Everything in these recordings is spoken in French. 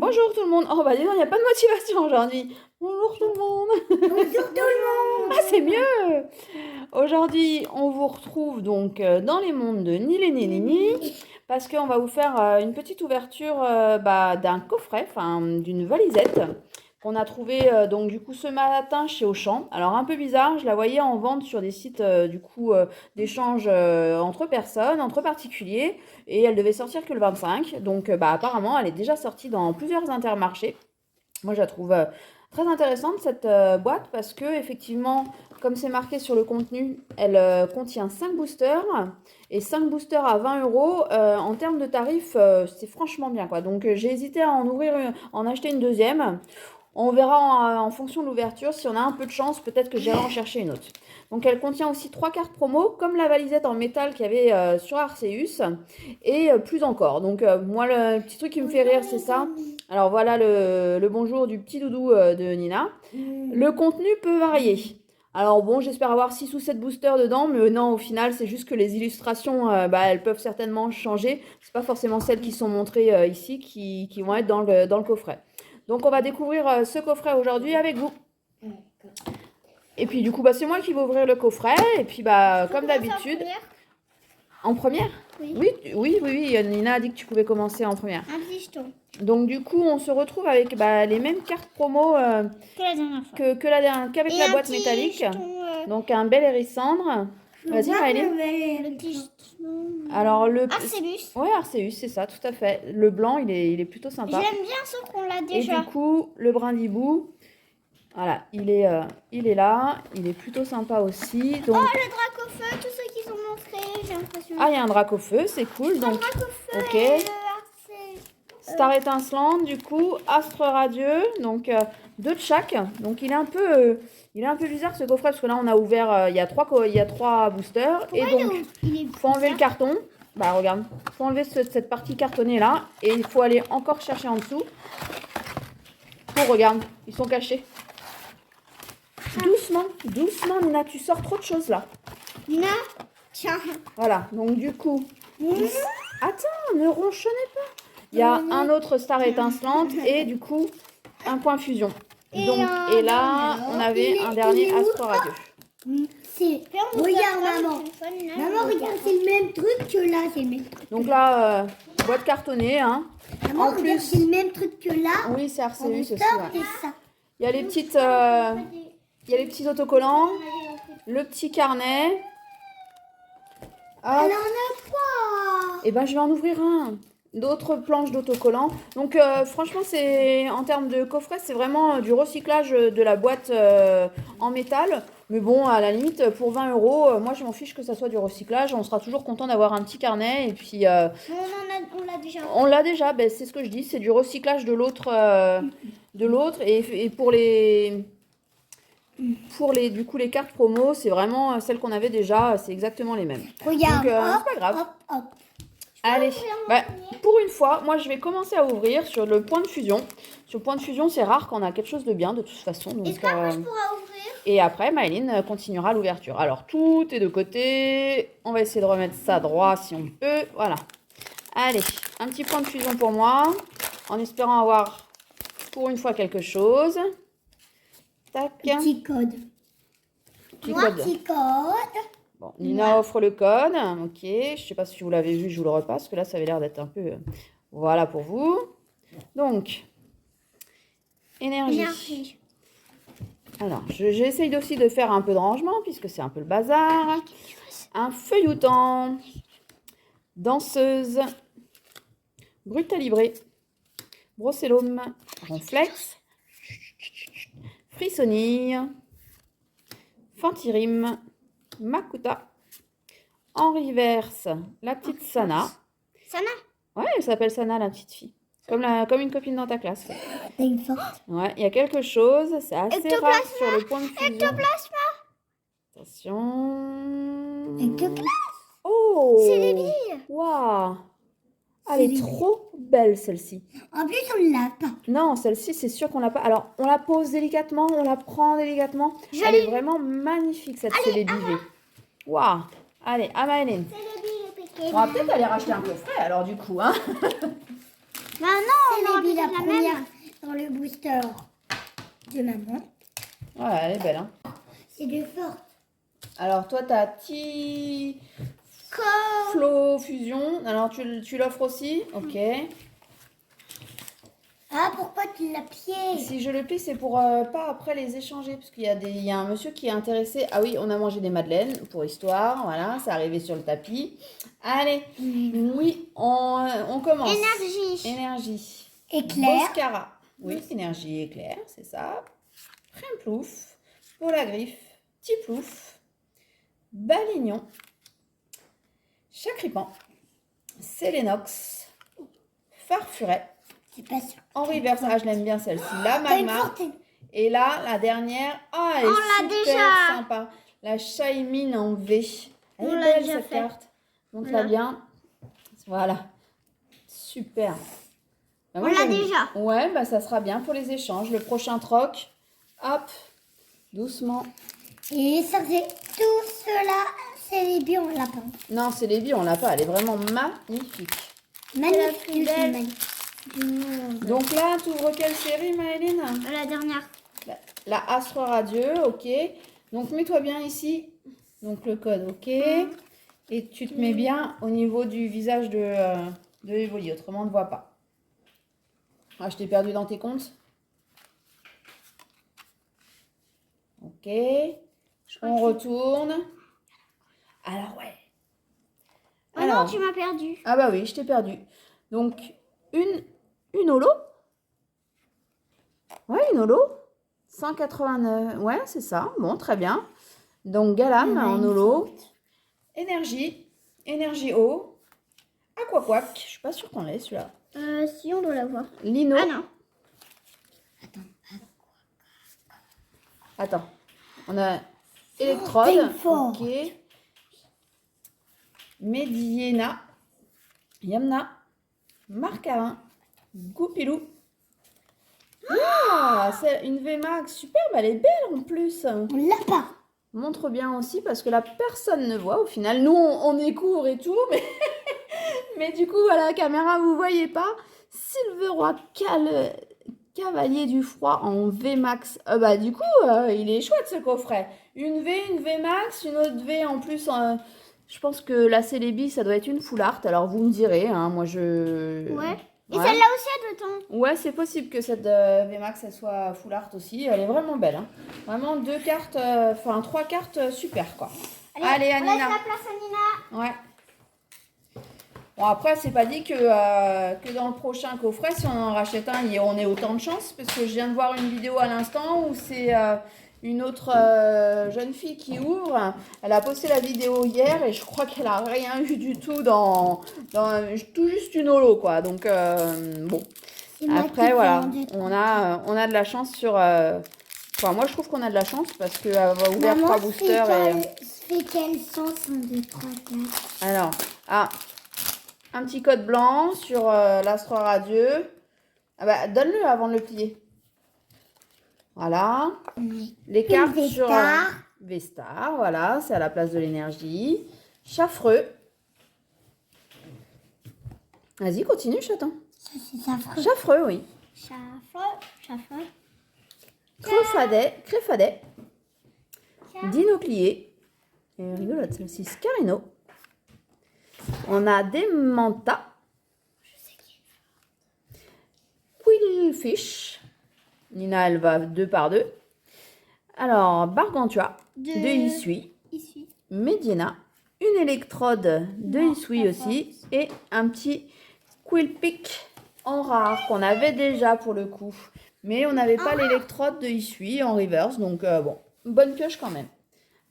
Bonjour tout le monde. Oh bah dis donc, il n'y a pas de motivation aujourd'hui. Bonjour tout le monde. Bonjour tout le monde. Ah, c'est mieux. Aujourd'hui, on vous retrouve donc dans les mondes de Ni les Ni Nini, parce qu'on va vous faire une petite ouverture d'un coffret, enfin d'une valisette qu'on a trouvé donc du coup ce matin chez Auchan. Alors un peu bizarre, je la voyais en vente sur des sites d'échange entre personnes, entre particuliers, et elle devait sortir que le 25. Donc apparemment, elle est déjà sortie dans plusieurs Intermarchés. Moi, je la trouve très intéressante cette boîte parce que effectivement, comme c'est marqué sur le contenu, elle contient 5 boosters et 5 boosters à 20 euros. En termes de tarifs, c'est franchement bien quoi. Donc j'ai hésité à en acheter une deuxième. On verra en fonction de l'ouverture, si on a un peu de chance, peut-être que j'irai en chercher une autre. Donc elle contient aussi 3 cartes promo, comme la valisette en métal qu'il y avait sur Arceus, et plus encore. Donc moi, le petit truc qui me fait rire, c'est ça. Alors voilà le bonjour du petit doudou de Nina. Le contenu peut varier. Alors bon, j'espère avoir 6 ou 7 boosters dedans, mais non, au final, c'est juste que les illustrations, elles peuvent certainement changer. C'est pas forcément celles qui sont montrées ici qui vont être dans le coffret. Donc on va découvrir ce coffret aujourd'hui avec vous. Et puis du coup, c'est moi qui vais ouvrir le coffret. Et puis comme d'habitude. En première ? Oui. Nina a dit que tu pouvais commencer en première. Un petit jeton. Donc du coup, on se retrouve avec les mêmes cartes promo qu'avec la boîte métallique. Jeton, Donc un bel hérissandre. Vas-y, Maëlyn. Alors Arceus. Ouais, Arceus, c'est ça, tout à fait. Le blanc, il est plutôt sympa. J'aime bien ce qu'on l'a déjà. Et du coup, le brindibou, voilà, il est là, il est plutôt sympa aussi. Donc... Oh, le drac au feu, tous ceux qui sont montrés, j'ai l'impression. Ah, il y a un drac au feu, c'est cool. Donc, un drac au feu ok. et Star étincelante, du coup, astre radieux, donc 2 de chaque. Donc il est un peu bizarre ce coffret parce que là on a ouvert, il y a 3 boosters. Pourquoi et donc il faut enlever le carton. Regarde, faut enlever cette partie cartonnée là et il faut aller encore chercher en dessous. Regarde, ils sont cachés. Doucement Nina, tu sors trop de choses là. Nina, tiens. Voilà, donc du coup, attends, ne ronchonnez pas. Il y a un autre star étincelante et du coup un point fusion. Et là, on avait un dernier astre radieux. Regarde maman. Maman, regarde, c'est le même truc que là. C'est le même truc. Donc là, boîte cartonnée. Hein. Maman, en plus, c'est le même truc que là. Oui, c'est Arceus aussi. Ça. Il y a les les petits autocollants, le petit carnet. Ah. Elle en a 3. Et je vais en ouvrir un. D'autres planches d'autocollants. Donc franchement, c'est en termes de coffret, c'est vraiment du recyclage de la boîte en métal. Mais bon, à la limite, pour 20 euros, moi je m'en fiche que ça soit du recyclage. On sera toujours content d'avoir un petit carnet. Et puis. On l'a déjà. On l'a déjà, c'est ce que je dis, c'est du recyclage de l'autre. Et pour les cartes promo, c'est vraiment celles qu'on avait déjà, c'est exactement les mêmes. Regarde, donc c'est pas grave. Hop. Allez, pour une fois, moi je vais commencer à ouvrir sur le point de fusion. Sur le point de fusion, c'est rare qu'on a quelque chose de bien de toute façon. Est-ce qu'après je pourrai ouvrir ? Et après, Maëlyn continuera l'ouverture. Alors tout est de côté. On va essayer de remettre ça droit si on peut. Voilà. Allez, un petit point de fusion pour moi. En espérant avoir pour une fois quelque chose. Tac. Petit code. Petit code. Bon, Nina offre le code. Ok, je ne sais pas si vous l'avez vu, je vous le repasse, parce que là, ça avait l'air d'être un peu... Voilà pour vous. Donc, énergie. Alors, j'essaye aussi de faire un peu de rangement, puisque c'est un peu le bazar. Un feuilletant. Danseuse. Brutalibré. Brocellum. Ronflex. Frissonille. Fantirim. Makuta. Henri Verse, la petite Sana. Sana ? Ouais, elle s'appelle Sana, la petite fille. Comme une copine dans ta classe. T'as une forte ? Ouais, il y a quelque chose, c'est assez rare sur le point de fusion. Ectoplasma. Attention. Ectoplasma. Oh. C'est les billes. Waouh. Elle est trop belle, celle-ci. En plus, on l'a pas. Non, celle-ci, c'est sûr qu'on l'a pas. Alors, on la pose délicatement, on la prend délicatement. Elle est vraiment magnifique, cette célébivée. Waouh. Allez, à Maëlyn. On va peut-être aller racheter un coffret, alors, du coup. Hein. Non, on aura besoin de la première dans le booster de maman. Voilà, elle est belle. Hein. C'est de forte. Alors, toi, tu as Flow Fusion. Alors, tu l'offres aussi? Ok. Ah, pourquoi tu l'as pied? Si je le plie, c'est pour pas après les échanger. Parce qu'il y a un monsieur qui est intéressé. Ah oui, on a mangé des madeleines pour histoire. Voilà, c'est arrivé sur le tapis. Allez, oui, on commence. Énergie. Éclair. Boscara. Oui, énergie éclair, c'est ça. Primplouf. Polagriffe. Tiplouf. Balignon. Chacripan. Sélénox. Farfuret. C'est pas sûr. En reverse, je l'aime bien celle-ci. La T'as une Magma. forte. Et là, la dernière, elle On est l'a super déjà. sympa. La Shaymin en V. Elle On est l'a belle déjà cette fait. carte. Donc Voilà. là bien. Voilà. Super. Bah, moi, On l'a j'aime- déjà. Ouais, bah ça sera bien pour les échanges. Le prochain troc. Hop. Doucement. Et ça faisait tout cela, c'est les billes en lapin. Non, c'est les billes, on l'a pas. Elle est vraiment magnifique. Magnifique. plus belle. magnifique. Du monde. Donc là, tu ouvres quelle série, Maëline? La dernière. La Astre Radieux, ok. Donc mets-toi bien ici. Donc le code, ok. Et tu te mets bien au niveau du visage de Evoli, autrement on ne voit pas. Ah, je t'ai perdu dans tes comptes. Ok. On retourne. Alors ouais. Oh non, tu m'as perdu. Ah bah oui, je t'ai perdu. Donc une holo. Ouais, une holo. 189. Ouais, c'est ça. Bon, très bien. Donc Galam en holo. Énergie. Énergie eau. Aquaquac. Je suis pas sûre qu'on l'ait celui-là. Si, on doit l'avoir. Lino. Ah non. Attends. On a Électrode. Veinfort. Ok. Mediena. Yamna. Marcarin. Goupilou. Ah, c'est une VMAX. Superbe, elle est belle en plus. On l'a pas. Montre bien aussi parce que là, personne ne voit. Au final, nous, on est court et tout. Mais, mais du coup, à la caméra, vous voyez pas. Silveroy Cavalier du Froid en VMAX. Bah, du coup, il est chouette ce coffret. Une VMAX, une autre V en plus. Je pense que la Célébi, ça doit être une full art. Alors, vous me direz. Hein, moi, je... Ouais. Et Ouais. celle-là aussi, elle doit être en... Ouais, c'est possible que cette VMAX elle soit full art aussi. Elle est vraiment belle. Hein. Vraiment deux cartes, enfin trois cartes super quoi. Allez, On laisse Anina. la place à Nina. Ouais. Bon, après, c'est pas dit que dans le prochain coffret, si on en rachète un, on ait autant de chance. Parce que je viens de voir une vidéo à l'instant où c'est une autre jeune fille qui ouvre. Elle a posté la vidéo hier et je crois qu'elle a rien eu du tout dans tout juste une holo quoi. Donc, bon. C'est moi Après, qui voilà, prends deux. on a de la chance sur... Enfin, moi, je trouve qu'on a de la chance parce qu'elle va ouvrir Maman, 3 boosters. fait quel sens 1, 2, 3, 4. Alors, un petit code blanc sur l'Astre Radieux. Ah bah, donne-le avant de le plier. Voilà. Oui. Les cartes sur... Vestar. Vestar, voilà, c'est à la place de l'énergie. Chaffreux. Vas-y, continue, chaton. Ça, c'est affreux. Chaffreux, oui. Chaffeux. Créfadet. Dinoclier. Et rigolote celle-ci. Scarino. On a des Manta. Quillfish. Nina, elle va 2 par 2. Alors, Bargantua. De Isui. Ici. Mediena. Une électrode de Isui aussi. Et un petit Quillpick en rare qu'on avait déjà pour le coup. Mais on n'avait pas l'électrode de Isui en reverse. Donc, bon, bonne pioche quand même.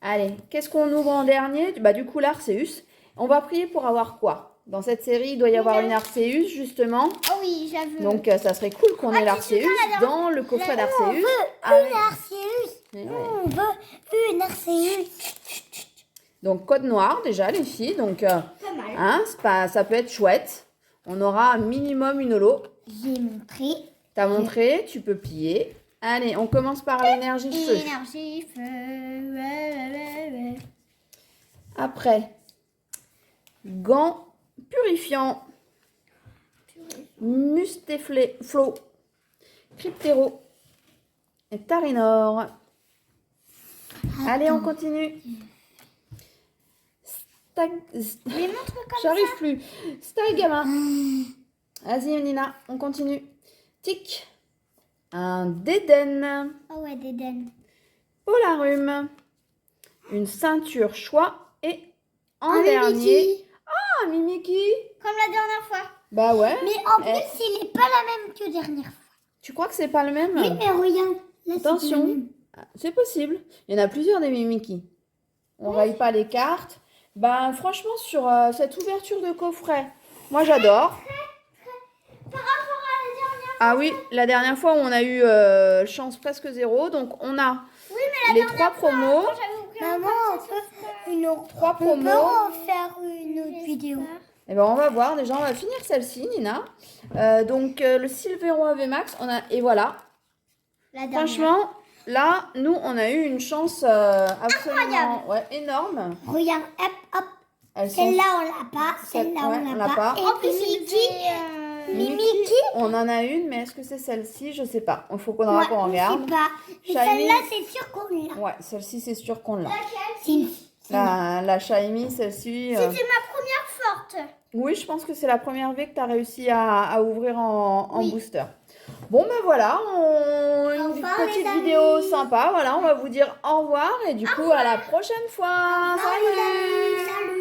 Allez, qu'est-ce qu'on ouvre en dernier? Bah, du coup, l'Arceus. On va prier pour avoir quoi? Dans cette série, il doit y avoir une Arceus, justement. Oh oui, j'avoue. Donc, ça serait cool qu'on ait l'Arceus dans le coffret d'Arceus. Une Arceus. Ouais. On veut une Arceus. Donc, code noir, déjà, les filles. Donc, Pas mal. hein, ça peut être chouette. On aura un minimum une holo. J'ai montré. T'as montré, tu peux plier. Allez, on commence par l'énergie feu. Énergie, feu. Ouais. Après, gants purifiants. Mustéflé, Flow, Cryptéro et Tarinor. Allez, on continue. Les montres comme J'arrive plus. Stagama. Vas-y, Nina, on continue. Tic. Un Déden. Oh ouais, d'Eden. Polarum. Une ceinture choix. Et en Un dernier. Mimiki. Ah, Mimiki. Comme la dernière fois. Bah ouais. Mais en plus, il n'est pas la même que dernière fois. Tu crois que c'est pas le même? Oui, mais regarde. Là, c'est Attention. la même. Ah, c'est possible. Il y en a plusieurs des Mimiki. On raye pas les cartes. Ben franchement, sur cette ouverture de coffret, moi j'adore. Par rapport à la dernière Ah oui, la dernière fois où on a eu chance presque zéro. Donc on a les trois promos. fois, j'avais aucun Maman, on peut, une autre, Trois on peut promos. en faire une autre vidéo. Et ben on va voir. Déjà, on va finir celle-ci, Nina. Donc le Silvero VMAX, on a et voilà. La dernière. Franchement, là, nous, on a eu une chance absolument énorme. Regarde, hop, hop. Elles sont Celle-là, on l'a pas. Celle-là, ouais, on l'a pas. Et En plus, Mimiki, Mimiki, on en a une, mais est-ce que c'est celle-ci? Je sais pas. Il faut qu'on ouais, qu'on on regarde. sait pas. Mais Shiny. celle-là, c'est sûr qu'on l'a. Ouais, celle-ci, c'est sûr qu'on l'a. C'est une- La Shiny, celle-ci. C'était ma première forte. Oui, je pense que c'est la première V que tu as réussi à ouvrir en Oui. booster. Bon, ben voilà, une revoir, petite les amis. vidéo sympa. Voilà, on va vous dire au revoir et du coup, à la prochaine fois. Salut! Salut.